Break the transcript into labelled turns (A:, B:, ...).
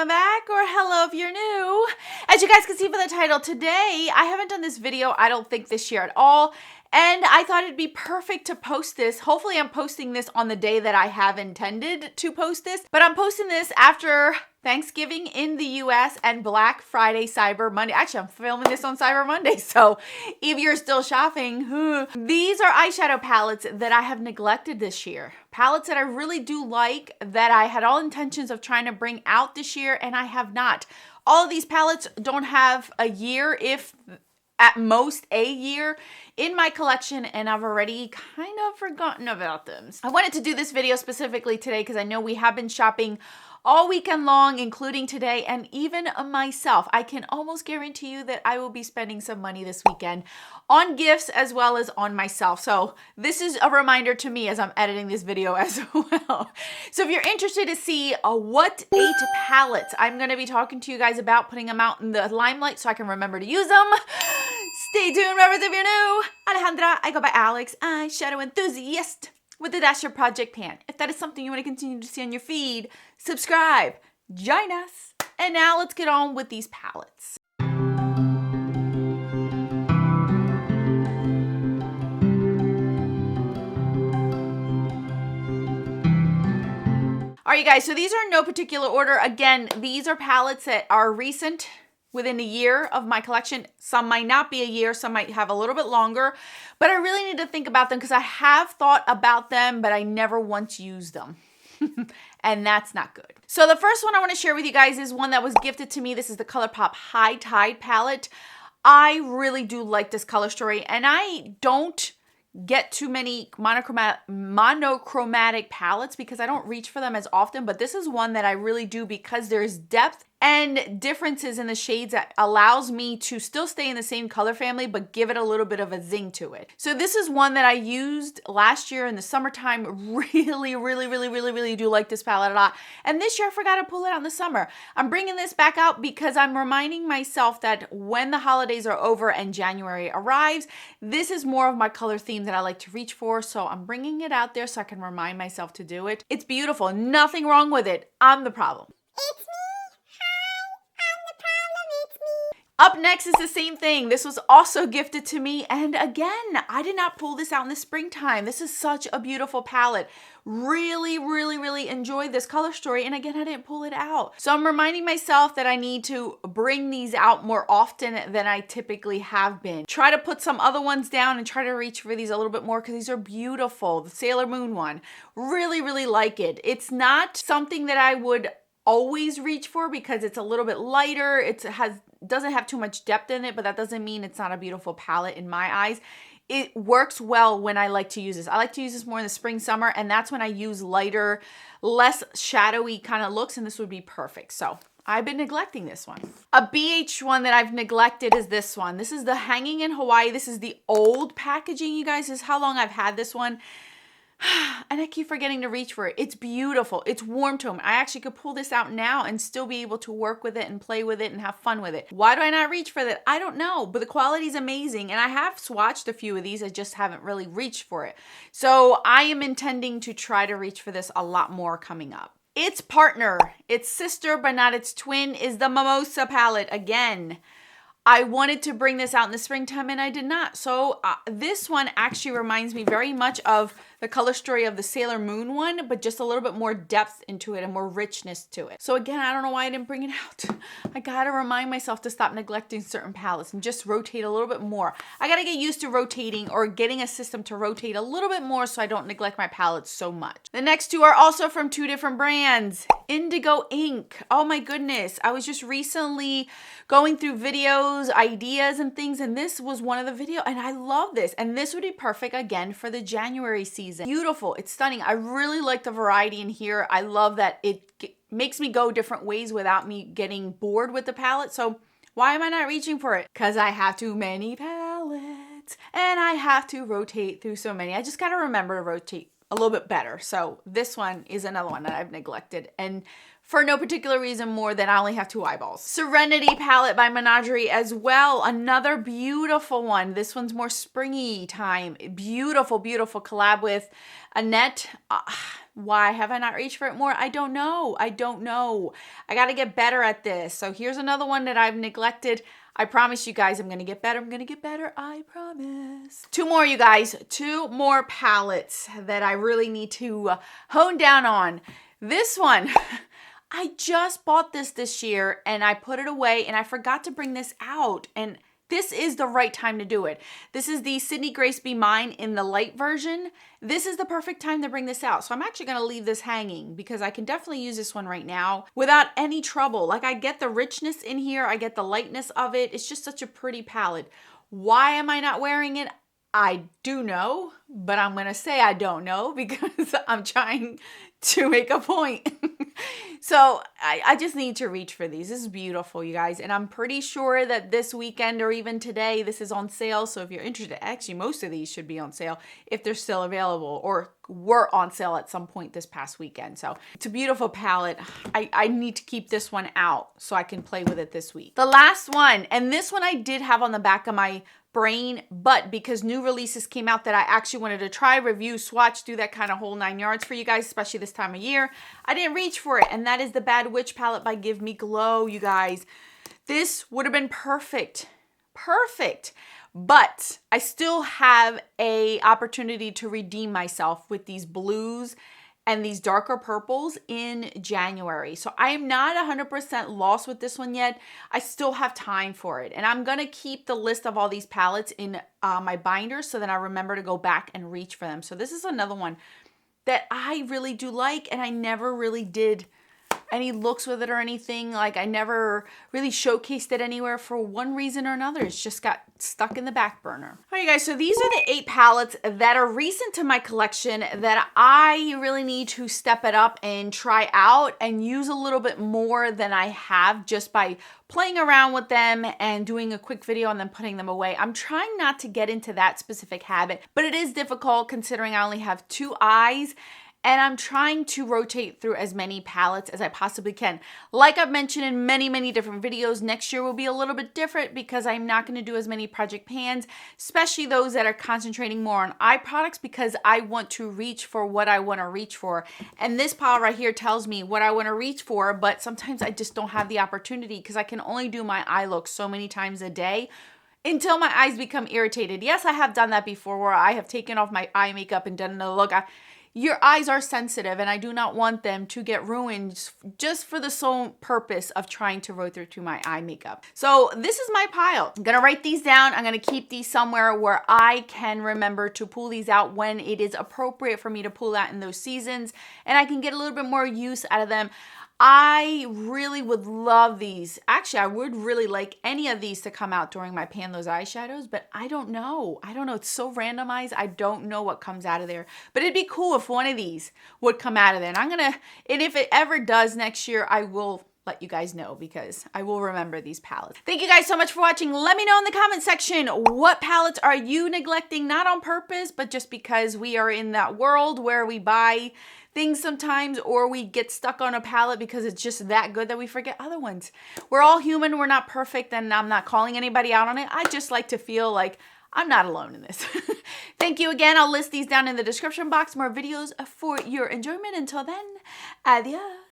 A: welcome back, or hello if you're new. As you guys can see from the title, today I haven't done this video, I don't think, this year at all, and I thought it'd be perfect to post this. Hopefully I'm posting this on the day that I have intended to post this, but I'm posting this after Thanksgiving in the US and Black Friday, Cyber Monday. Actually, I'm filming this on Cyber Monday, so if you're still shopping, these are eyeshadow palettes that I have neglected this year. Palettes that I really do like, that I had all intentions of trying to bring out this year, and I have not. All of these palettes don't have a year, if at most a year, in my collection, and I've already kind of forgotten about them. I wanted to do this video specifically today because I know we have been shopping all weekend long, including today, and even myself. I can almost guarantee you that I will be spending some money this weekend on gifts as well as on myself. So this is a reminder to me as I'm editing this video as well. So if you're interested to see what 8 palettes I'm going to be talking to you guys about, putting them out in the limelight so I can remember to use them, stay tuned, members, if you're new. Alejandra, I go by Alex, eyeshadow enthusiast with the Dasher Project Pan. If that is something you want to continue to see on your feed, subscribe, join us. And now let's get on with these palettes. All right, you guys, so these are in no particular order. Again, these are palettes that are recent, within a year of my collection. Some might not be a year, some might have a little bit longer, but I really need to think about them because I have thought about them, but I never once used them. And that's not good. So the first one I want to share with you guys is one that was gifted to me. This is the ColourPop High Tide palette. I really do like this color story, and I don't get too many monochromatic palettes because I don't reach for them as often, but this is one that I really do because there's depth and differences in the shades that allows me to still stay in the same color family but give it a little bit of a zing to it. So this is one that I used last year in the summertime. Really do like this palette a lot, and this year I forgot to pull it out in the summer. I'm bringing this back out because I'm reminding myself that when the holidays are over and January arrives, this is more of my color theme that I like to reach for, so I'm bringing it out there so I can remind myself to do it. It's beautiful, nothing wrong with it. I'm the problem.
B: It's me. Hi, I'm the problem. It's me.
A: Up next is the same thing. This was also gifted to me, and again, I did not pull this out in the springtime. This is such a beautiful palette. Really enjoyed this color story, and again, I didn't pull it out. So I'm reminding myself that I need to bring these out more often than I typically have been. Try to put some other ones down and try to reach for these a little bit more because these are beautiful. The Sailor Moon one, really like it. It's not something that I would always reach for because it's a little bit lighter. It doesn't have too much depth in it, but that doesn't mean it's not a beautiful palette in my eyes. It works well when I like to use this. I like to use this more in the spring, summer, and that's when I use lighter, less shadowy kind of looks, and this would be perfect. So I've been neglecting this one. A BH one that I've neglected is this one. This is the Hanging in Hawaii. This is the old packaging, you guys. This is how long I've had this one. And I keep forgetting to reach for it. It's beautiful. It's warm tone. I actually could pull this out now and still be able to work with it and play with it and have fun with it. Why do I not reach for that? I don't know, but the quality is amazing. And I have swatched a few of these. I just haven't really reached for it. So I am intending to try to reach for this a lot more coming up. Its partner, its sister, but not its twin, is the Mimosa palette again. I wanted to bring this out in the springtime and I did not. So this one actually reminds me very much of the color story of the Sailor Moon one, but just a little bit more depth into it and more richness to it. So again, I don't know why I didn't bring it out. I gotta remind myself to stop neglecting certain palettes and just rotate a little bit more. I gotta get used to rotating or getting a system to rotate a little bit more so I don't neglect my palettes so much. The next two are also from 2 different brands. Indigo Ink. Oh my goodness. I was just recently going through videos, ideas and things, and this was one of the videos, and I love this. And this would be perfect again for the January season. Beautiful. It's stunning. I really like the variety in here. I love that it makes me go different ways without me getting bored with the palette. So why am I not reaching for it? Because I have too many palettes and I have to rotate through so many. I just got to remember to rotate a little bit better. So this one is another one that I've neglected, and for no particular reason more than I only have 2 eyeballs. Serenity palette by Menagerie as well. Another beautiful one. This one's more springy time. Beautiful, beautiful collab with Annette. Why have I not reached for it more? I don't know. I don't know. I got to get better at this. So here's another one that I've neglected. I promise you guys I'm going to get better. I'm going to get better. I promise. 2 more, you guys. 2 more palettes that I really need to hone down on. This one, I just bought this year and I put it away and I forgot to bring this out. And this is the right time to do it. This is the Sydney Grace Be Mine in the light version. This is the perfect time to bring this out. So I'm actually going to leave this hanging because I can definitely use this one right now without any trouble. Like, I get the richness in here. I get the lightness of it. It's just such a pretty palette. Why am I not wearing it? I do know, but I'm going to say I don't know because I'm trying to make a point. So I just need to reach for these. This is beautiful, you guys. And I'm pretty sure that this weekend or even today, this is on sale. So if you're interested, actually, most of these should be on sale if they're still available or were on sale at some point this past weekend. So it's a beautiful palette. I need to keep this one out so I can play with it this week. The last one, and this one I did have on the back of my brain, but because new releases came out that I actually wanted to try, review, swatch, do that kind of whole 9 yards for you guys, especially this time of year, I didn't reach for it, and that is the Bad Witch palette by Give Me Glow, you guys. This would have been perfect, but I still have a opportunity to redeem myself with these blues and these darker purples in January. So I am not 100% lost with this one yet. I still have time for it. And I'm gonna keep the list of all these palettes in my binder so that I remember to go back and reach for them. So this is another one that I really do like, and I never really did any looks with it or anything. Like, I never really showcased it anywhere for one reason or another. It's just got stuck in the back burner. All right, guys, so these are the 8 palettes that are recent to my collection that I really need to step it up and try out and use a little bit more than I have just by playing around with them and doing a quick video and then putting them away. I'm trying not to get into that specific habit, but it is difficult considering I only have 2 eyes. And I'm trying to rotate through as many palettes as I possibly can. Like I've mentioned in many, many different videos, next year will be a little bit different because I'm not going to do as many project pans, especially those that are concentrating more on eye products, because I want to reach for what I want to reach for. And this pile right here tells me what I want to reach for, but sometimes I just don't have the opportunity because I can only do my eye look so many times a day until my eyes become irritated. Yes, I have done that before where I have taken off my eye makeup and done another look. Your eyes are sensitive, and I do not want them to get ruined just for the sole purpose of trying to rotate through my eye makeup. So this is my pile. I'm gonna write these down. I'm gonna keep these somewhere where I can remember to pull these out when it is appropriate for me to pull out in those seasons, and I can get a little bit more use out of them. I really would love these. Actually, I would really like any of these to come out during my Pan Those Eyeshadows, but I don't know. It's so randomized. I don't know what comes out of there. But it'd be cool if one of these would come out of there. And if it ever does next year, I will let you guys know because I will remember these palettes. Thank you guys so much for watching. Let me know in the comment section, what palettes are you neglecting, not on purpose, but just because we are in that world where we buy things sometimes, or we get stuck on a palette because it's just that good that we forget other ones. We're all human, we're not perfect, and I'm not calling anybody out on it. I just like to feel like I'm not alone in this. Thank you again. I'll list these down in the description box. More videos for your enjoyment. Until then, adios.